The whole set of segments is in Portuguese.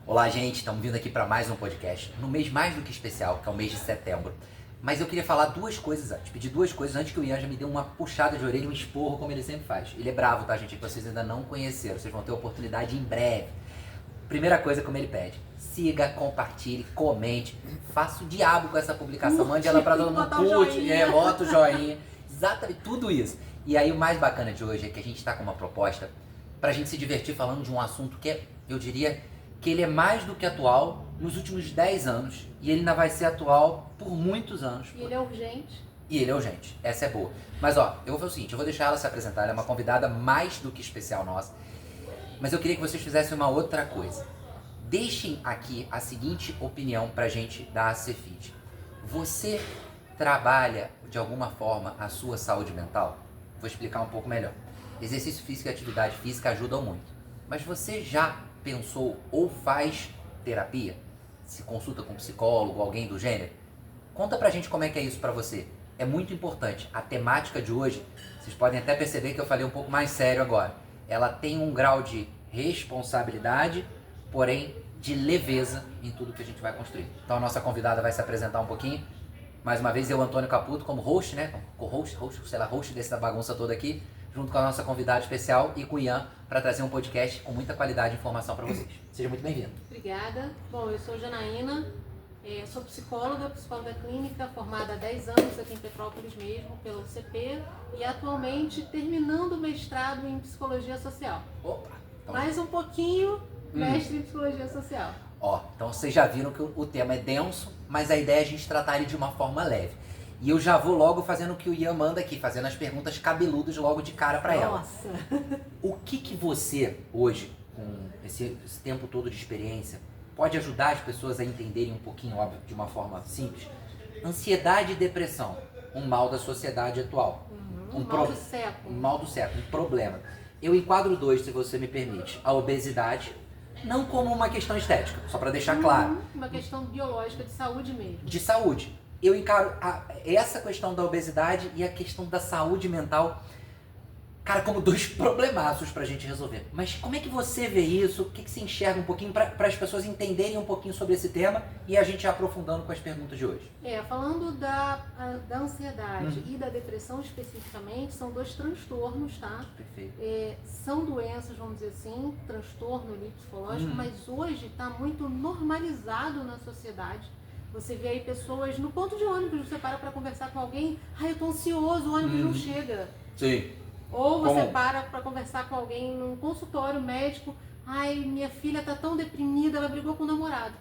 Olá, gente, estamos vindo aqui para mais um podcast, no mês mais do que especial, que é o mês de setembro. Mas eu queria falar duas coisas antes, pedir duas coisas antes que o Ian já me dê uma puxada de orelha, um esporro, como ele sempre faz. Ele é bravo, tá, gente? Que vocês ainda não conheceram, vocês vão ter oportunidade em breve. Primeira coisa, como ele pede, siga, compartilhe, comente, faça o diabo com essa publicação, mande ela para todo mundo, curte, bota o joinha, exatamente, tudo isso. E aí o mais bacana de hoje é que a gente está com uma proposta pra gente se divertir falando de um assunto que é, eu diria, que ele é mais do que atual nos últimos 10 anos e ele ainda vai ser atual por muitos anos. E ele é urgente. E ele é urgente, essa é boa. Mas ó, eu vou fazer o seguinte, eu vou deixar ela se apresentar, ela é uma convidada mais do que especial nossa. Mas eu queria que vocês fizessem uma outra coisa. Deixem aqui a seguinte opinião pra gente da ACFIT. Você trabalha de alguma forma a sua saúde mental? Vou explicar um pouco melhor. Exercício físico e atividade física ajudam muito. Mas você já pensou ou faz terapia? Se consulta com um psicólogo, alguém do gênero? Conta pra gente como é que é isso pra você. É muito importante. A temática de hoje, vocês podem até perceber que eu falei um pouco mais sério agora. Ela tem um grau de responsabilidade, porém de leveza em tudo que a gente vai construir. Então a nossa convidada vai se apresentar um pouquinho. Mais uma vez eu, Antônio Caputo, como host, né? Host dessa bagunça toda aqui, junto com a nossa convidada especial e com o Ian, para trazer um podcast com muita qualidade de informação para vocês. Seja muito bem-vindo. Obrigada. Bom, eu sou Janaína, sou psicóloga clínica, formada há 10 anos aqui em Petrópolis mesmo, pelo UCP, e atualmente terminando o mestrado em Psicologia Social. Opa! Então... Mais um pouquinho, mestre em Psicologia Social. Ó, então vocês já viram que o tema é denso, mas a ideia é a gente tratar ele de uma forma leve. E eu já vou logo fazendo o que o Ian manda aqui, fazendo as perguntas cabeludas logo de cara pra ela. Nossa! O que você, hoje, com esse tempo todo de experiência, pode ajudar as pessoas a entenderem um pouquinho, óbvio, de uma forma simples? Ansiedade e depressão, um mal da sociedade atual. Um mal do século. Um mal do século, um problema. Eu enquadro dois, se você me permite. A obesidade, não como uma questão estética, só pra deixar claro. Uma questão biológica, de saúde mesmo. De saúde. Eu encaro essa questão da obesidade e a questão da saúde mental, cara, como dois problemaços pra gente resolver. Mas como é que você vê isso? O que você enxerga um pouquinho para as pessoas entenderem um pouquinho sobre esse tema e a gente aprofundando com as perguntas de hoje? Falando da ansiedade e da depressão especificamente, são dois transtornos, tá? Perfeito. São doenças, vamos dizer assim, transtorno ali psicológico, mas hoje está muito normalizado na sociedade. Você vê aí pessoas no ponto de ônibus, você para conversar com alguém, eu tô ansioso, o ônibus não chega. Sim. Ou você para conversar com alguém num consultório médico, minha filha tá tão deprimida, ela brigou com o namorado.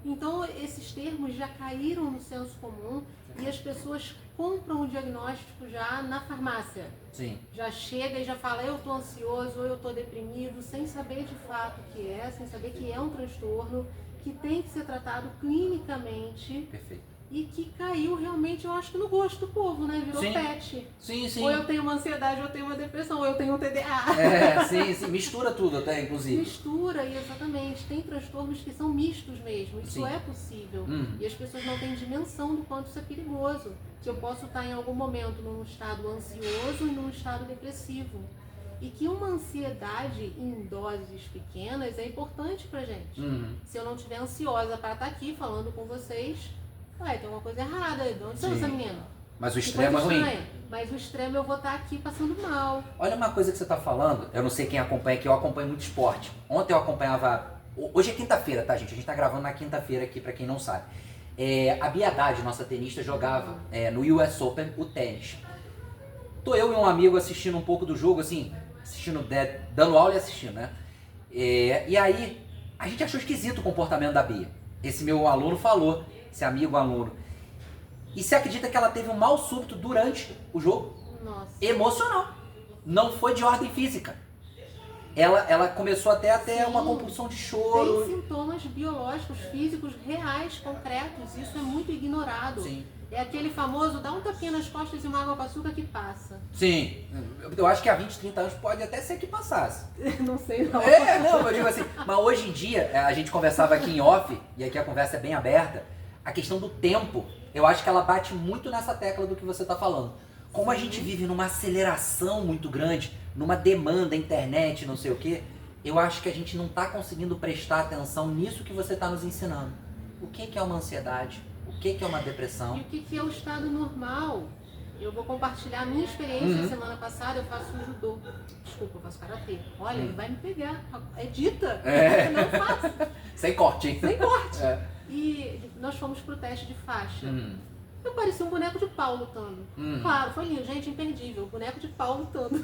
Então esses termos já caíram no senso comum e as pessoas compram o diagnóstico já na farmácia. Sim. Já chega e já fala, eu tô ansioso, ou eu tô deprimido, sem saber de fato o que é, sem saber que é um transtorno, que tem que ser tratado clinicamente. Perfeito. E que caiu realmente, eu acho que no gosto do povo, né? Virou pet. Sim. Ou eu tenho uma ansiedade, ou eu tenho uma depressão, ou eu tenho um TDA. Sim. Mistura tudo até, inclusive. Mistura, exatamente. Tem transtornos que são mistos mesmo. Isso é possível. E as pessoas não têm dimensão do quanto isso é perigoso. Que eu posso estar em algum momento num estado ansioso e num estado depressivo. E que uma ansiedade em doses pequenas é importante pra gente. Se eu não estiver ansiosa para estar aqui falando com vocês, tem uma coisa errada. De onde saiu essa menina? Mas o extremo é ruim. Mas o extremo eu vou estar aqui passando mal. Olha uma coisa que você está falando, eu não sei quem acompanha aqui, eu acompanho muito esporte. Ontem eu acompanhava, hoje é quinta-feira, tá, gente? A gente tá gravando na quinta-feira aqui, pra quem não sabe. A Bia Haddad, nossa tenista, jogava no US Open o tênis. Tô eu e um amigo assistindo um pouco do jogo, assim, dando aula e assistindo, né? E aí, a gente achou esquisito o comportamento da Bia. Esse meu aluno falou, esse amigo aluno. E você acredita que ela teve um mal súbito durante o jogo? Nossa. Emocional. Não foi de ordem física. Ela começou até a ter uma compulsão de choro. Tem sintomas biológicos, físicos, reais, concretos. Isso é muito ignorado. Sim. É aquele famoso, dá um tapinha nas costas e uma água com açúcar que passa. Sim. Eu acho que há 20, 30 anos pode até ser que passasse. Não sei não. Não, eu digo assim. Mas hoje em dia, a gente conversava aqui em off, e aqui a conversa é bem aberta, a questão do tempo, eu acho que ela bate muito nessa tecla do que você está falando. Como a gente vive numa aceleração muito grande, numa demanda, internet, não sei o quê, eu acho que a gente não está conseguindo prestar atenção nisso que você está nos ensinando. O que é uma ansiedade? O que é uma depressão? E o que é o estado normal? Eu vou compartilhar a minha experiência. Semana passada eu faço judô. Desculpa, eu faço karatê. Olha, ele vai me pegar. É dita. Não faço. Sem corte, hein? Sem corte. E nós fomos pro teste de faixa. Eu parecia um boneco de pau lutando. Claro, foi lindo, gente, imperdível. Boneco de pau lutando.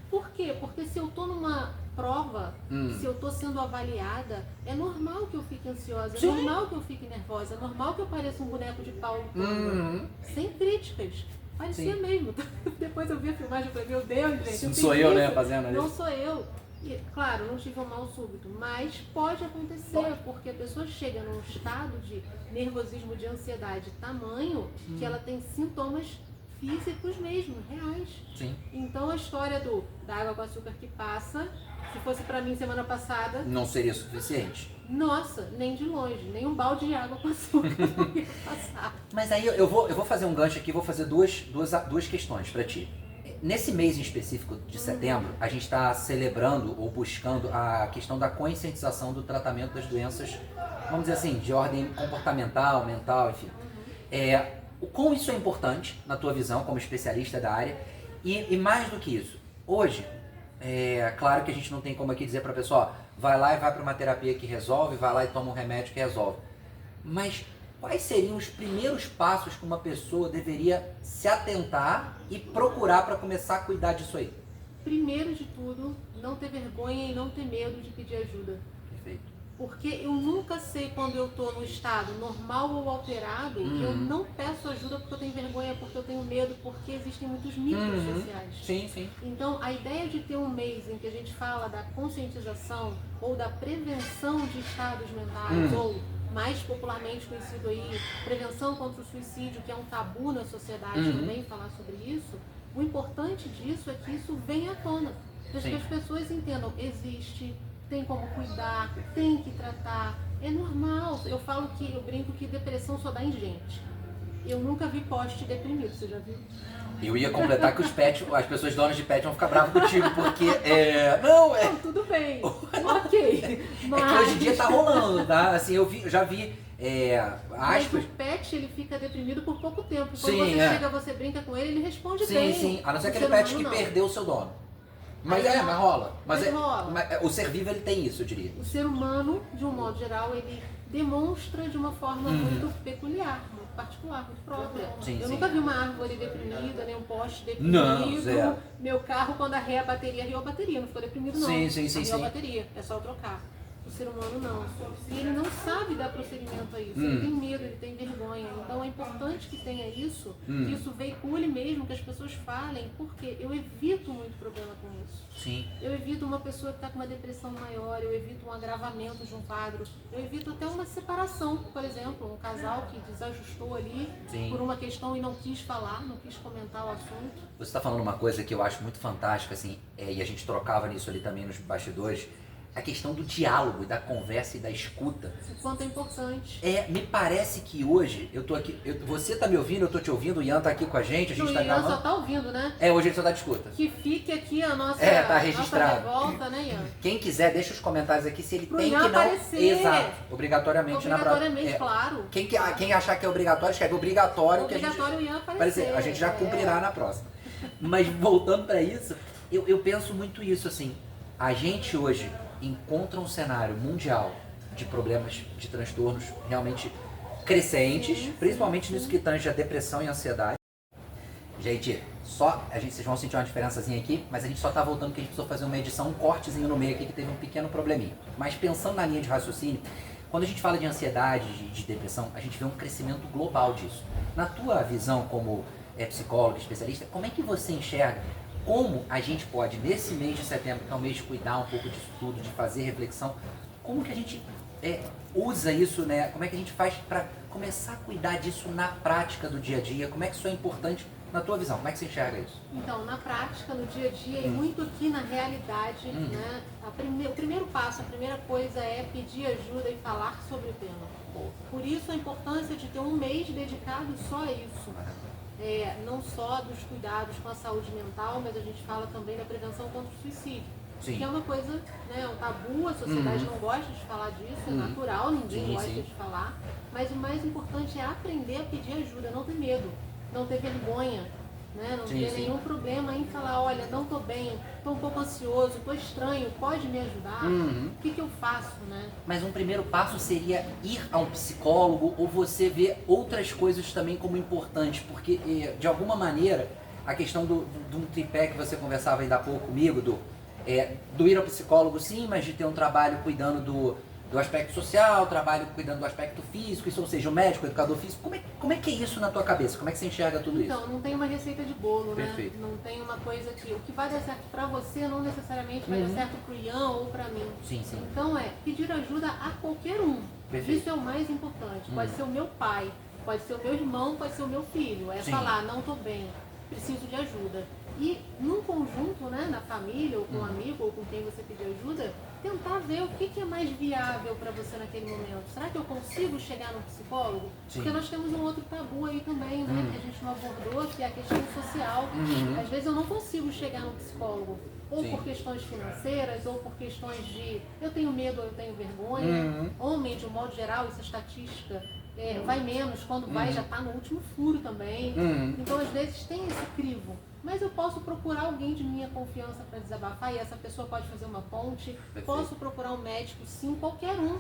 Por quê? Porque se eu tô numa prova, se eu tô sendo avaliada, é normal que eu fique ansiosa, é normal que eu fique nervosa, é normal que eu pareça um boneco de pau lutando. Sem críticas. Parecia mesmo. Depois eu vi a filmagem e falei, meu Deus, gente. Não sou eu, né, fazendo isso. Não sou eu. E, claro, não tive um mal súbito, mas pode acontecer, porque a pessoa chega num estado de nervosismo, de ansiedade tamanho, que ela tem sintomas físicos mesmo, reais. Sim. Então a história da água com açúcar que passa, se fosse pra mim semana passada... Não seria suficiente? Nossa, nem de longe, nem um balde de água com açúcar não ia passar. Mas aí eu vou fazer um gancho aqui, vou fazer duas questões pra ti. Nesse mês em específico de setembro, a gente está celebrando ou buscando a questão da conscientização do tratamento das doenças, vamos dizer assim, de ordem comportamental, mental, enfim. O quão isso é importante, na tua visão, como especialista da área, e mais do que isso, hoje, claro que a gente não tem como aqui dizer para a pessoa, vai lá e vai para uma terapia que resolve, vai lá e toma um remédio que resolve. Mas quais seriam os primeiros passos que uma pessoa deveria se atentar e procurar para começar a cuidar disso aí? Primeiro de tudo, não ter vergonha e não ter medo de pedir ajuda. Perfeito. Porque eu nunca sei quando eu estou no estado normal ou alterado, que eu não peço ajuda porque eu tenho vergonha, porque eu tenho medo, porque existem muitos mitos sociais. Sim, sim. Então, a ideia de ter um mês em que a gente fala da conscientização ou da prevenção de estados mentais, ou mais popularmente conhecido aí, prevenção contra o suicídio, que é um tabu na sociedade também falar sobre isso, o importante disso é que isso venha à tona. Que as pessoas entendam, existe, tem como cuidar, tem que tratar, é normal. Eu brinco que depressão só dá em gente. Eu nunca vi poste deprimido, você já viu? Eu ia completar que as pessoas donas de pet vão ficar bravas contigo, porque Não, tudo bem, ok. Mas... É que hoje em dia tá rolando, tá? Assim, já vi Mas aspas. o pet, ele fica deprimido por pouco tempo. Quando Sim, você chega, você brinca com ele responde bem. Sim, a não ser aquele pet que perdeu o seu dono. Mas mas rola. Mas rola. O ser vivo, ele tem isso, eu diria. O ser humano, de um modo geral, ele demonstra de uma forma muito peculiar, muito particular, muito própria. Eu nunca vi uma árvore deprimida, nem um poste deprimido. Não, zero. Meu carro, quando arreia a bateria, riu a bateria, não ficou deprimido não. Riu a Sim. bateria, é só trocar. O ser humano não. E ele não sabe dar procedimento a isso. Ele tem medo, ele tem vergonha. Então é importante que tenha isso, que isso veicule mesmo, que as pessoas falem, porque eu evito muito problema com isso. Sim. Eu evito uma pessoa que está com uma depressão maior, eu evito um agravamento de um quadro, eu evito até uma separação, por exemplo, um casal que desajustou ali por uma questão e não quis falar, não quis comentar o assunto. Você está falando uma coisa que eu acho muito fantástica, assim, e a gente trocava nisso ali também nos bastidores, a questão do diálogo, da conversa e da escuta. O quanto é importante. Me parece que hoje, eu tô aqui, você tá me ouvindo, eu tô te ouvindo, o Ian tá aqui com a gente tá gravando. O Ian só tá ouvindo, né? Hoje ele só tá de escuta. Que fique aqui a nossa, tá registrado. Nossa revolta, né, Ian? Quem quiser, deixa os comentários aqui se ele Pro tem Ian que não... aparecer. Exato, obrigatoriamente na prova. Obrigatoriamente, claro. Quem achar que é obrigatório, escreve obrigatório. Obrigatório que o Ian aparecer. A gente já cumprirá na próxima. Mas voltando para isso, eu penso muito isso, assim, a gente hoje encontra um cenário mundial de problemas, de transtornos realmente crescentes, principalmente nisso que tange a depressão e a ansiedade. Gente, vocês vão sentir uma diferençazinha aqui, mas a gente só tá voltando porque a gente precisou fazer uma edição, um cortezinho no meio aqui que teve um pequeno probleminha. Mas pensando na linha de raciocínio, quando a gente fala de ansiedade, de depressão, a gente vê um crescimento global disso. Na tua visão como psicólogo, especialista, como é que você enxerga como a gente pode, nesse mês de setembro, que é um mês de cuidar um pouco disso tudo, de fazer reflexão, como que a gente usa isso, né? Como é que a gente faz para começar a cuidar disso na prática do dia a dia? Como é que isso é importante na tua visão? Como é que você enxerga isso? Então, na prática, no dia a dia, e muito aqui na realidade, né? O primeiro passo, a primeira coisa é pedir ajuda e falar sobre o tema. Por isso a importância de ter um mês dedicado só a isso. Não só dos cuidados com a saúde mental, mas a gente fala também da prevenção contra o suicídio. Sim. que é uma coisa, né, um tabu, a sociedade não gosta de falar disso, é natural, ninguém gosta de falar, mas o mais importante é aprender a pedir ajuda, não ter medo, não ter vergonha, né, não ter nenhum problema em falar, olha, não estou bem, estou um pouco ansioso, estou estranho, pode me ajudar? O que eu faço, né? Mas um primeiro passo seria ir a um psicólogo ou você ver outras coisas também como importantes, porque de alguma maneira a questão do tripé que você conversava ainda há pouco comigo, do ir ao psicólogo sim, mas de ter um trabalho cuidando do aspecto social, trabalho cuidando do aspecto físico, isso, ou seja, o médico, o educador físico, como é que é isso na tua cabeça? Como é que você enxerga tudo isso? Então, não tem uma receita de bolo, Perfeito. Né? Não tem uma coisa que o que vai dar certo pra você não necessariamente vai dar certo pro Ian ou pra mim. Sim, sim. Então pedir ajuda a qualquer um. Perfeito. Isso é o mais importante. Pode ser o meu pai, pode ser o meu irmão, pode ser o meu filho. Falar, não tô bem, preciso de ajuda. E num conjunto, né, na família, ou com um amigo, ou com quem você pedir ajuda, tentar ver o que é mais viável para você naquele momento. Será que eu consigo chegar no psicólogo? Sim. Porque nós temos um outro tabu aí também, né, que a gente não abordou, que é a questão social. Às vezes eu não consigo chegar no psicólogo, ou por questões financeiras, ou por questões de eu tenho medo ou eu tenho vergonha. Homem, de um modo geral, isso é estatística, vai menos, quando vai já está no último furo também. Então às vezes tem esse crivo. Mas eu posso procurar alguém de minha confiança para desabafar e essa pessoa pode fazer uma ponte. Perfeito. Posso procurar um médico, sim, qualquer um.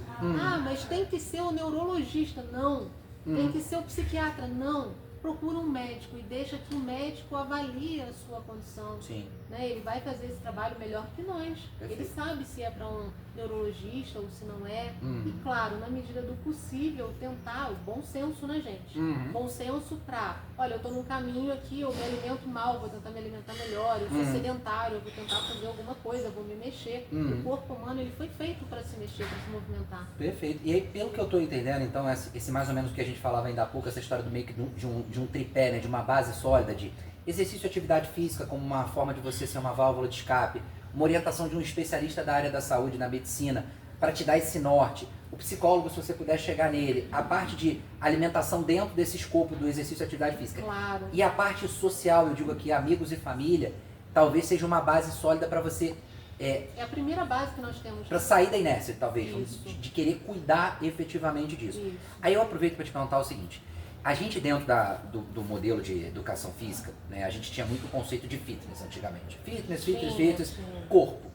Mas tem que ser o neurologista. Não. Tem que ser o psiquiatra. Não. Procura um médico e deixa que o médico avalie a sua condição. Sim. Né? Ele vai fazer esse trabalho melhor que nós. Perfeito. Ele sabe se é para um neurologista ou se não é. E claro, na medida do possível, tentar o bom senso, né, gente? Bom senso para, olha, eu estou num caminho aqui, eu me alimento mal, vou tentar me alimentar melhor, eu sou sedentário, eu vou tentar fazer alguma coisa, eu vou me mexer. O corpo humano, ele foi feito para se mexer, para se movimentar. Perfeito. E aí, pelo que eu estou entendendo, então, esse mais ou menos que a gente falava ainda há pouco, essa história do meio que de um tripé, né, de uma base sólida, de exercício e atividade física como uma forma de você ser uma válvula de escape, uma orientação de um especialista da área da saúde, na medicina, para te dar esse norte, o psicólogo, se você puder chegar nele, a parte de alimentação dentro desse escopo do exercício e atividade física. Claro. E a parte social, eu digo aqui, amigos e família, talvez seja uma base sólida para você... É a primeira base que nós temos. Para sair da inércia, talvez, de querer cuidar efetivamente disso. Isso. Aí eu aproveito para te perguntar o seguinte, a gente dentro do modelo de educação física, né, a gente tinha muito conceito de fitness antigamente. Fitness, corpo.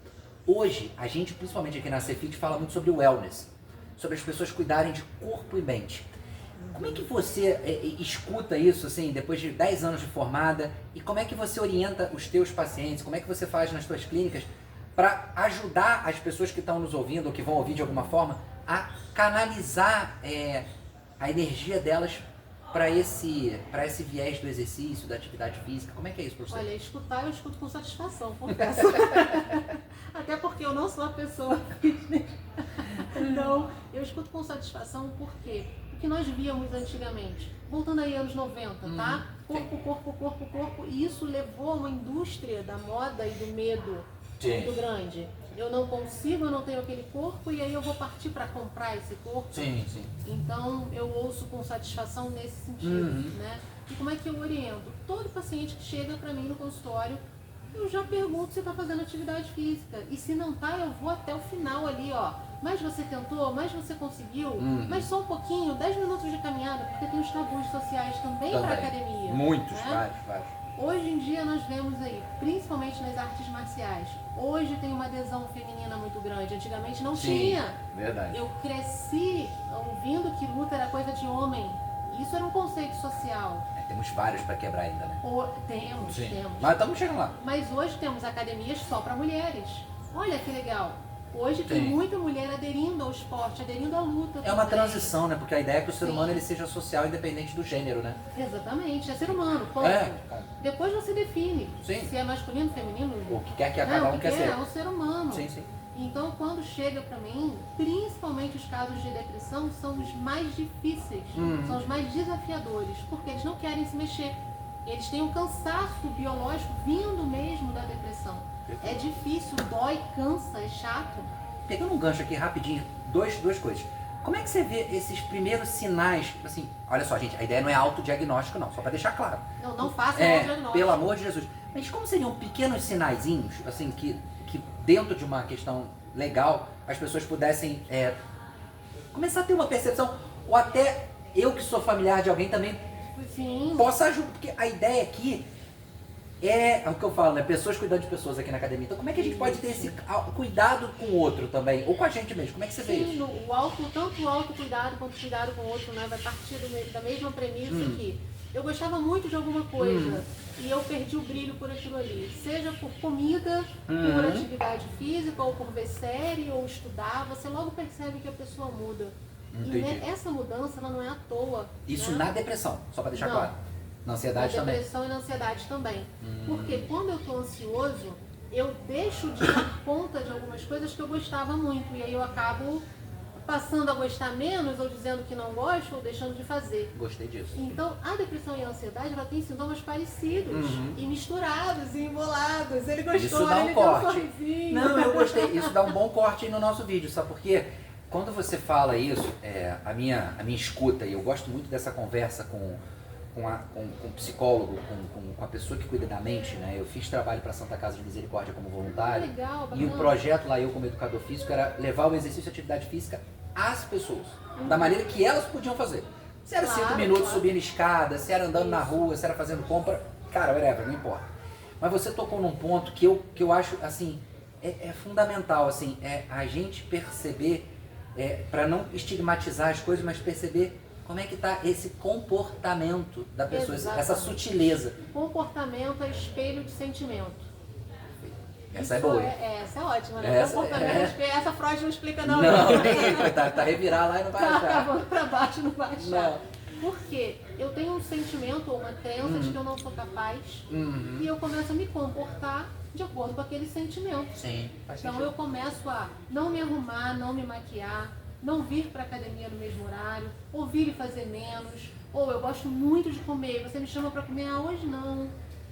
Hoje, a gente, principalmente aqui na Cefit, fala muito sobre wellness, sobre as pessoas cuidarem de corpo e mente. Como é que você escuta isso, assim, depois de 10 anos de formada, e como é que você orienta os teus pacientes, como é que você faz nas tuas clínicas para ajudar as pessoas que estão nos ouvindo, ou que vão ouvir de alguma forma, a canalizar a energia delas para esse viés do exercício, da atividade física? Como é que é isso para você? Olha, escutar eu escuto com satisfação, confesso. Até porque eu não sou a pessoa fitness. Não, eu escuto com satisfação porque o que nós víamos antigamente, voltando aí anos 90, tá? Corpo, e isso levou a uma indústria da moda e do medo muito grande. Eu não consigo, eu não tenho aquele corpo e aí eu vou partir para comprar esse corpo. Sim. Então eu ouço com satisfação nesse sentido, né? E como é que eu oriento? Todo paciente que chega para mim no consultório, eu já pergunto se está fazendo atividade física. E se não tá, eu vou até o final ali, ó. Mas você tentou? Mas você conseguiu? Mas só um pouquinho, 10 minutos de caminhada, porque tem os tabus sociais também para academia. Muitos, né? vários. Hoje em dia nós vemos aí, principalmente nas artes marciais, hoje tem uma adesão feminina muito grande, antigamente não tinha. Verdade. Eu cresci ouvindo que luta era coisa de homem, isso era um conceito social. Temos vários para quebrar ainda, né? Temos. Mas estamos chegando lá. Mas hoje temos academias só para mulheres, olha que legal. Hoje tem muita mulher aderindo ao esporte, aderindo à luta. É uma transição, né? Porque a ideia é que o ser humano ele seja social independente do gênero, né? Exatamente, é ser humano, ponto. Depois você define se é masculino, feminino. O que quer que cada um quer ser. É um ser humano. Sim. Então, quando chega pra mim, principalmente os casos de depressão são os mais difíceis, são os mais desafiadores, porque eles não querem se mexer. Eles têm um cansaço biológico vindo mesmo da depressão. É difícil, dói, cansa, é chato. Pegando um gancho aqui rapidinho, duas coisas. Como é que você vê esses primeiros sinais? Assim, olha só, gente, a ideia não é autodiagnóstico, não, só para deixar claro. Não faça autodiagnóstico. Pelo amor de Jesus. Mas como seriam pequenos sinaizinhos, assim, que dentro de uma questão legal, as pessoas pudessem começar a ter uma percepção, ou até eu que sou familiar de alguém também possa ajudar, porque a ideia aqui é o que eu falo, né? Pessoas cuidando de pessoas aqui na academia. Então como é que a gente pode ter esse cuidado com o outro também? Ou com a gente mesmo? Como é que você vê isso? Tanto o autocuidado quanto o cuidado com o outro, né? Vai partir da mesma premissa que eu gostava muito de alguma coisa e eu perdi o brilho por aquilo ali. Seja por comida, por atividade física, ou por ver série, ou estudar, você logo percebe que a pessoa muda. Entendi. E essa mudança, ela não é à toa. Isso, né? Na depressão, só para deixar Não. claro. Na ansiedade também. Na depressão e na ansiedade também. Porque quando eu tô ansioso, eu deixo de dar conta de algumas coisas que eu gostava muito. E aí eu acabo passando a gostar menos, ou dizendo que não gosto, ou deixando de fazer. Gostei disso. Então, a depressão e a ansiedade, ela tem sintomas parecidos. E misturados, e embolados. Ele gostou, isso dá um ele corte. deu um sorrisinho. Não, eu gostei. Isso dá um bom corte aí no nosso vídeo, sabe por quê? Quando você fala isso, a minha escuta, e eu gosto muito dessa conversa com o psicólogo, com a pessoa que cuida da mente, né? Eu fiz trabalho para a Santa Casa de Misericórdia como voluntário. Legal, e o projeto lá, eu como educador físico, era levar o exercício de atividade física às pessoas, da maneira que elas podiam fazer. Se era 5 minutos subindo escada, se era andando na rua, se era fazendo compra, cara, whatever, não importa. Mas você tocou num ponto que eu acho, assim, é fundamental, assim, a gente perceber, para não estigmatizar as coisas, mas perceber como é que está esse comportamento da pessoa, essa sutileza. Comportamento é espelho de sentimento. Essa é boa. Essa é ótima, né? Essa Freud não explica não. Não, tá revirar lá e não vai achar. Tá acabando pra baixo, não vai achar. Não. Porque eu tenho um sentimento ou uma crença de que eu não sou capaz e eu começo a me comportar de acordo com aquele sentimento. Sim, faz então sentido. eu começo a não me arrumar, não me maquiar, não vir pra academia no mesmo horário, ou vir e fazer menos, ou eu gosto muito de comer, você me chama pra comer, hoje não.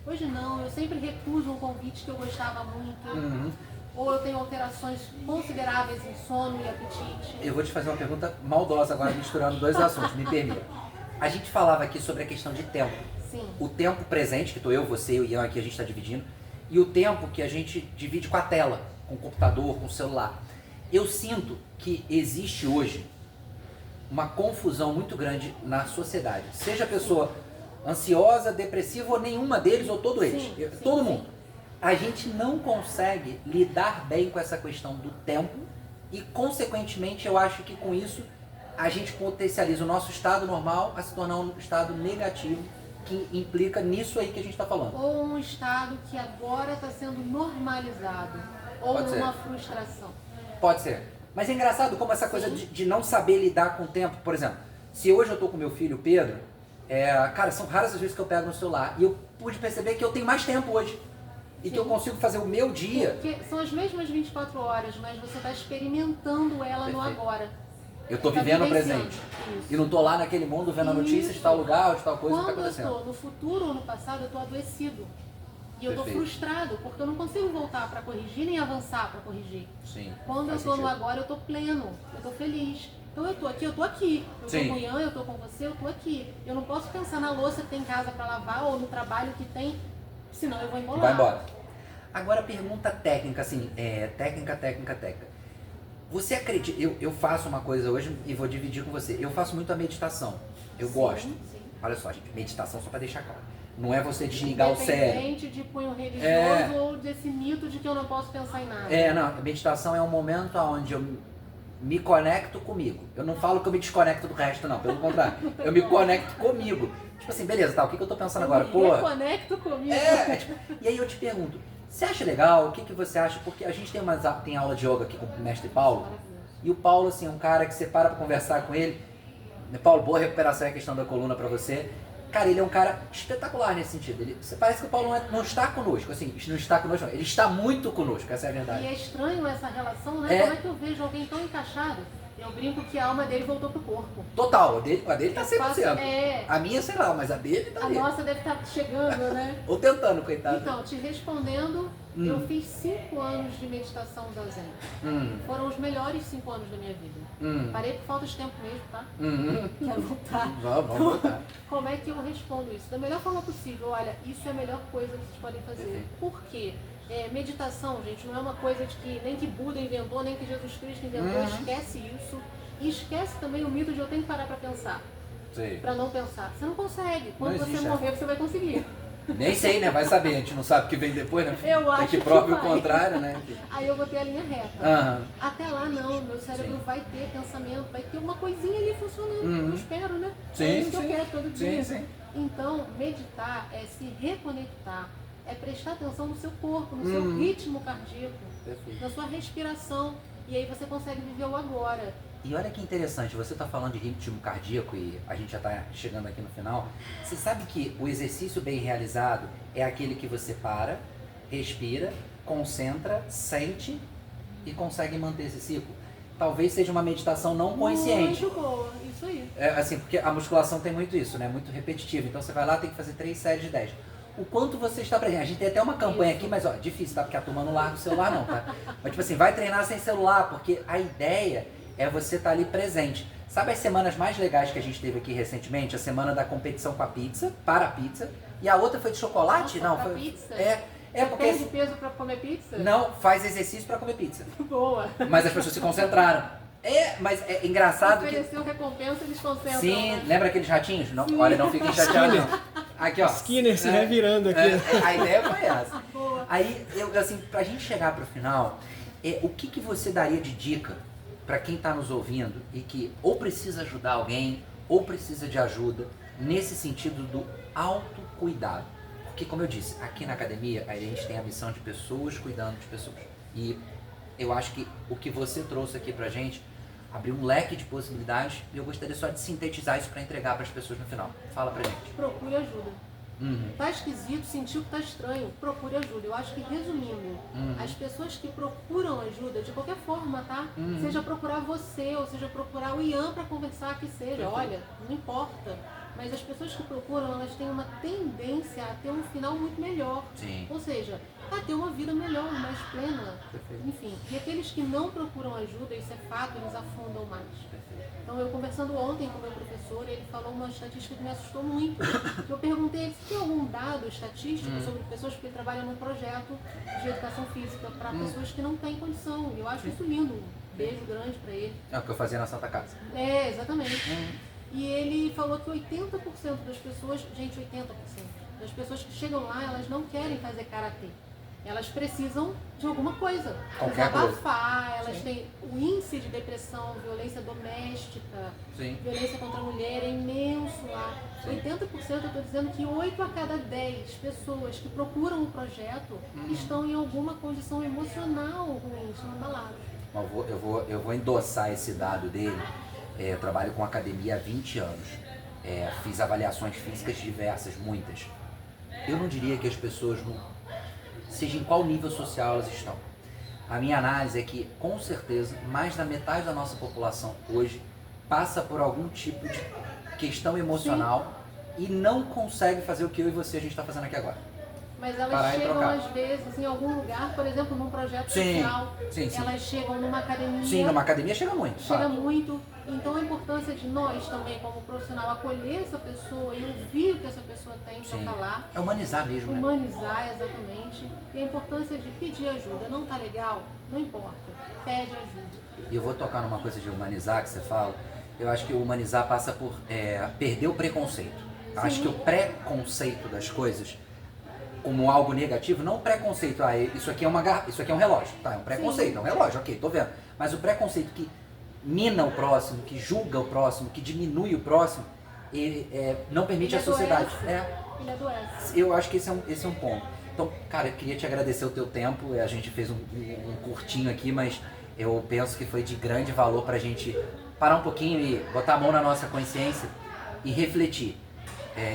Hoje não, eu sempre recuso um convite que eu gostava muito. Ou eu tenho alterações consideráveis em sono e apetite. Eu vou te fazer uma pergunta maldosa agora, misturando dois assuntos, me permita. A gente falava aqui sobre a questão de tempo. Sim. O tempo presente, que estou eu, você e o Ian aqui, a gente está dividindo, e o tempo que a gente divide com a tela, com o computador, com o celular. Eu sinto que existe hoje uma confusão muito grande na sociedade. Seja a pessoa ansiosa, depressiva, ou nenhuma deles, ou todos eles. Todo mundo. A gente não consegue lidar bem com essa questão do tempo e, consequentemente, eu acho que com isso a gente potencializa o nosso estado normal a se tornar um estado negativo, que implica nisso aí que a gente está falando. Ou um estado que agora está sendo normalizado. Ou uma frustração. Pode ser. Mas é engraçado como essa coisa de não saber lidar com o tempo. Por exemplo, se hoje eu estou com meu filho Pedro, cara, são raras as vezes que eu pego no celular e eu pude perceber que eu tenho mais tempo hoje. E que eu consigo fazer o meu dia. Porque são as mesmas 24 horas, mas você está experimentando ela no agora. Eu estou vivendo o presente. Isso. E não estou lá naquele mundo vendo a notícia de tal lugar ou de tal coisa que está acontecendo. Quando eu estou no futuro ou no passado, eu estou adoecido. E eu estou frustrado, porque eu não consigo voltar para corrigir nem avançar para corrigir. Sim, quando eu estou no agora, eu estou pleno, eu estou feliz. Então eu estou aqui, eu estou aqui. Eu estou com o Ian, eu estou com você, eu estou aqui. Eu não posso pensar na louça que tem em casa para lavar ou no trabalho que tem, senão eu vou embolar. Vai embora. Agora pergunta técnica, assim, técnica. Você acredita, eu faço uma coisa hoje e vou dividir com você. Eu faço muito a meditação. Eu gosto. Sim. Olha só, gente, meditação só para deixar claro. Não é você desligar o cérebro. Independente de cunho religioso ou desse mito de que eu não posso pensar em nada. Não, a meditação é um momento onde eu me conecto comigo. Eu não falo que eu me desconecto do resto, não. Pelo contrário, eu me conecto comigo. Tipo assim, beleza, tá, o que eu tô pensando agora? Eu me conecto comigo. E aí eu te pergunto, você acha legal? O que você acha? Porque a gente tem aula de yoga aqui com o mestre Paulo. E o Paulo, assim, é um cara que você para pra conversar com ele. Paulo, boa recuperação é a questão da coluna pra você. Cara, ele é um cara espetacular nesse sentido. Parece que o Paulo não está conosco, assim, não está conosco, não. Ele está muito conosco, essa é a verdade. E é estranho essa relação, né? Como é que eu vejo alguém tão encaixado? Eu brinco que a alma dele voltou pro corpo. Total, a dele tá 100%. É. A minha, sei lá, mas a dele tá ali. A nossa deve estar chegando, né? Ou tentando, coitado. Então, te respondendo, eu fiz 5 anos de meditação zazen. Foram os melhores 5 anos da minha vida. Parei por falta de tempo mesmo, tá? Quero voltar. Vamos voltar. Como é que eu respondo isso? Da melhor forma possível. Olha, isso é a melhor coisa que vocês podem fazer. Por quê? Meditação, gente, não é uma coisa de que nem que Buda inventou, nem que Jesus Cristo inventou. Esquece isso. E esquece também o mito de eu tenho que parar para pensar. Para não pensar. Você não consegue. Quando você morrer, você vai conseguir. Nem sei, né? Vai saber. A gente não sabe o que vem depois, né? Eu acho que prova o contrário, né? Aí eu vou ter a linha reta. Até lá, não. Meu cérebro vai ter pensamento, vai ter uma coisinha ali funcionando. Eu espero, né? É isso que eu quero todo dia. Então, meditar é se reconectar. É prestar atenção no seu corpo, no seu ritmo cardíaco, na sua respiração. E aí você consegue viver o agora. E olha que interessante, você está falando de ritmo cardíaco e a gente já está chegando aqui no final. Você sabe que o exercício bem realizado é aquele que você para, respira, concentra, sente e consegue manter esse ciclo. Talvez seja uma meditação não consciente. Muito boa, isso aí. Assim, porque a musculação tem muito isso, né? Muito repetitivo. Então você vai lá, tem que fazer 3 séries de 10. O quanto você está presente. A gente tem até uma campanha aqui, mas ó, difícil, tá? Porque a turma não larga o celular não, tá? Mas tipo assim, vai treinar sem celular, porque a ideia é você estar ali presente. Sabe as semanas mais legais que a gente teve aqui recentemente? A semana da competição com a pizza, para a pizza, e a outra foi de chocolate? Nossa, não, foi pizza? Porque perde peso para comer pizza? Não, faz exercício para comer pizza. Boa. Mas as pessoas se concentraram. Mas é engraçado ofereceu recompensa, eles concentram. Sim, lembra aqueles ratinhos? Não, olha, não fiquem chateados. Aqui, ó. Skinner se revirando aqui. A ideia foi essa. Boa. Aí, assim, pra gente chegar pro final, o que você daria de dica para quem está nos ouvindo e que ou precisa ajudar alguém ou precisa de ajuda nesse sentido do autocuidado? Porque, como eu disse, aqui na academia a gente tem a missão de pessoas cuidando de pessoas. E eu acho que o que você trouxe aqui pra gente abriu um leque de possibilidades e eu gostaria só de sintetizar isso para entregar para as pessoas no final. Fala pra gente. Procure ajuda. Tá esquisito, sentiu que tá estranho, procure ajuda. Eu acho que, resumindo, as pessoas que procuram ajuda, de qualquer forma, tá? Seja procurar você, ou seja procurar o Ian para conversar, que seja, olha, não importa. Mas as pessoas que procuram, elas têm uma tendência a ter um final muito melhor. Sim. Ou seja, a ter uma vida melhor, mais plena. Perfeito. Enfim, e aqueles que não procuram ajuda, isso é fato, eles afundam mais. Perfeito. Então, eu conversando ontem com o meu professor, ele falou uma estatística que me assustou muito. Eu perguntei a ele se tem algum dado estatístico sobre pessoas que trabalham num projeto de educação física para pessoas que não têm condição. Eu acho isso lindo. Um beijo grande para ele. É o que eu fazia na Santa Casa. Exatamente. E ele falou que 80% das pessoas, gente, 80% das pessoas que chegam lá, elas não querem fazer karatê. Elas precisam de alguma coisa. Desabafar, elas têm o índice de depressão, violência doméstica, violência contra a mulher é imenso lá. 80% eu estou dizendo que 8 a cada 10 pessoas que procuram o projeto estão em alguma condição emocional ruim, estão abaladas. Eu vou endossar esse dado dele. Eu trabalho com academia há 20 anos. Fiz avaliações físicas diversas, muitas. Eu não diria que as pessoas, seja em qual nível social elas estão. A minha análise é que, com certeza, mais da metade da nossa população hoje passa por algum tipo de questão emocional e não consegue fazer o que eu e você a gente está fazendo aqui agora. Mas elas chegam às vezes em algum lugar, por exemplo, num projeto social, elas chegam numa academia. Sim, numa academia chega muito. Chega muito. Então a importância de nós também, como profissional, acolher essa pessoa e ouvir o que essa pessoa tem para falar. É humanizar mesmo, Humanizar, exatamente. E a importância de pedir ajuda. Não tá legal? Não importa. Pede ajuda. E eu vou tocar numa coisa de humanizar que você fala. Eu acho que o humanizar passa por perder o preconceito. Eu acho que o preconceito das coisas como algo negativo, não o preconceito, isso aqui é isso aqui é um relógio, tá? É um preconceito, é um relógio, ok, tô vendo. Mas o preconceito que mina o próximo, que julga o próximo, que diminui o próximo, ele não permite a sociedade. Ele adoece. Eu acho que esse é um ponto. Então, cara, eu queria te agradecer o teu tempo, a gente fez um curtinho aqui, mas eu penso que foi de grande valor pra gente parar um pouquinho e botar a mão na nossa consciência e refletir.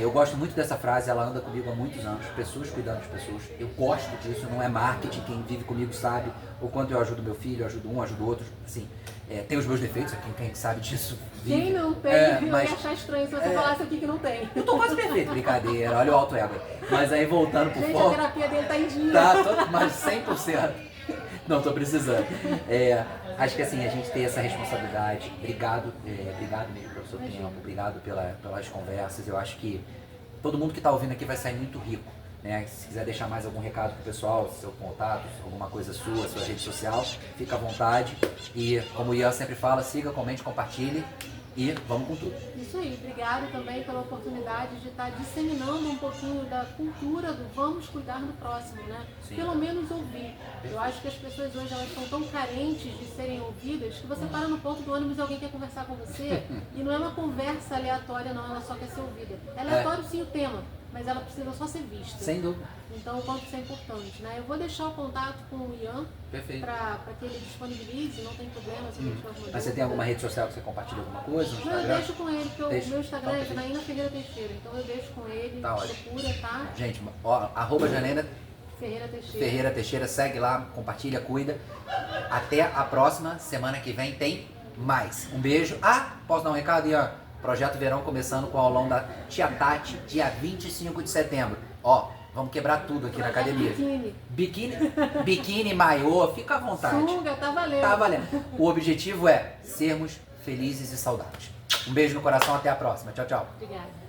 Eu gosto muito dessa frase, ela anda comigo há muitos anos, pessoas cuidando de pessoas. Eu gosto disso, não é marketing, quem vive comigo sabe o quanto eu ajudo meu filho, eu ajudo um, ajudo outro. Assim, tem os meus defeitos, quem sabe disso vive. Quem não tem, eu ia achar estranho se você falasse aqui que não tem. Eu tô quase perfeito, brincadeira, olha o alto ego. Mas aí voltando pro foco... a terapia dele tá em dia. Mas 100%. Não, tô precisando. Acho que assim, a gente tem essa responsabilidade. Obrigado mesmo pelo seu tempo, obrigado pelas conversas. Eu acho que todo mundo que está ouvindo aqui vai sair muito rico né? Se quiser deixar mais algum recado pro pessoal, seu contato, alguma coisa sua, sua rede social, fica à vontade. E como o Ian sempre fala, siga, comente, compartilhe e vamos com tudo. Isso aí, obrigado também pela oportunidade de estar disseminando um pouquinho da cultura do vamos cuidar do próximo, né? Sim. Pelo menos ouvir. Eu acho que as pessoas hoje elas estão tão carentes de serem ouvidas que você para no ponto do ônibus e alguém quer conversar com você e não é uma conversa aleatória, não, ela só quer ser ouvida. É aleatório sim o tema, mas ela precisa só ser vista. Sem dúvida. Então o quanto isso é importante, né? Eu vou deixar o contato com o Ian para que ele disponibilize, não tem problema. Mas você tem alguma rede social que você compartilha alguma coisa? No Instagram? Não, eu deixo com ele, porque o meu Instagram é Janaína Ferreira Teixeira, então eu deixo com ele, procura, tá? Gente, ó, @Janaína Ferreira Teixeira, segue lá, compartilha, cuida. Até a próxima, semana que vem tem mais. Um beijo. Ah, posso dar um recado, Ian? Projeto Verão começando com o aulão da Tia Tati, dia 25 de setembro. Ó, vamos quebrar tudo aqui na academia. Biquíni, maiô, fica à vontade. Sunga, tá valendo. Tá valendo. O objetivo é sermos felizes e saudáveis. Um beijo no coração, até a próxima. Tchau, tchau. Obrigada.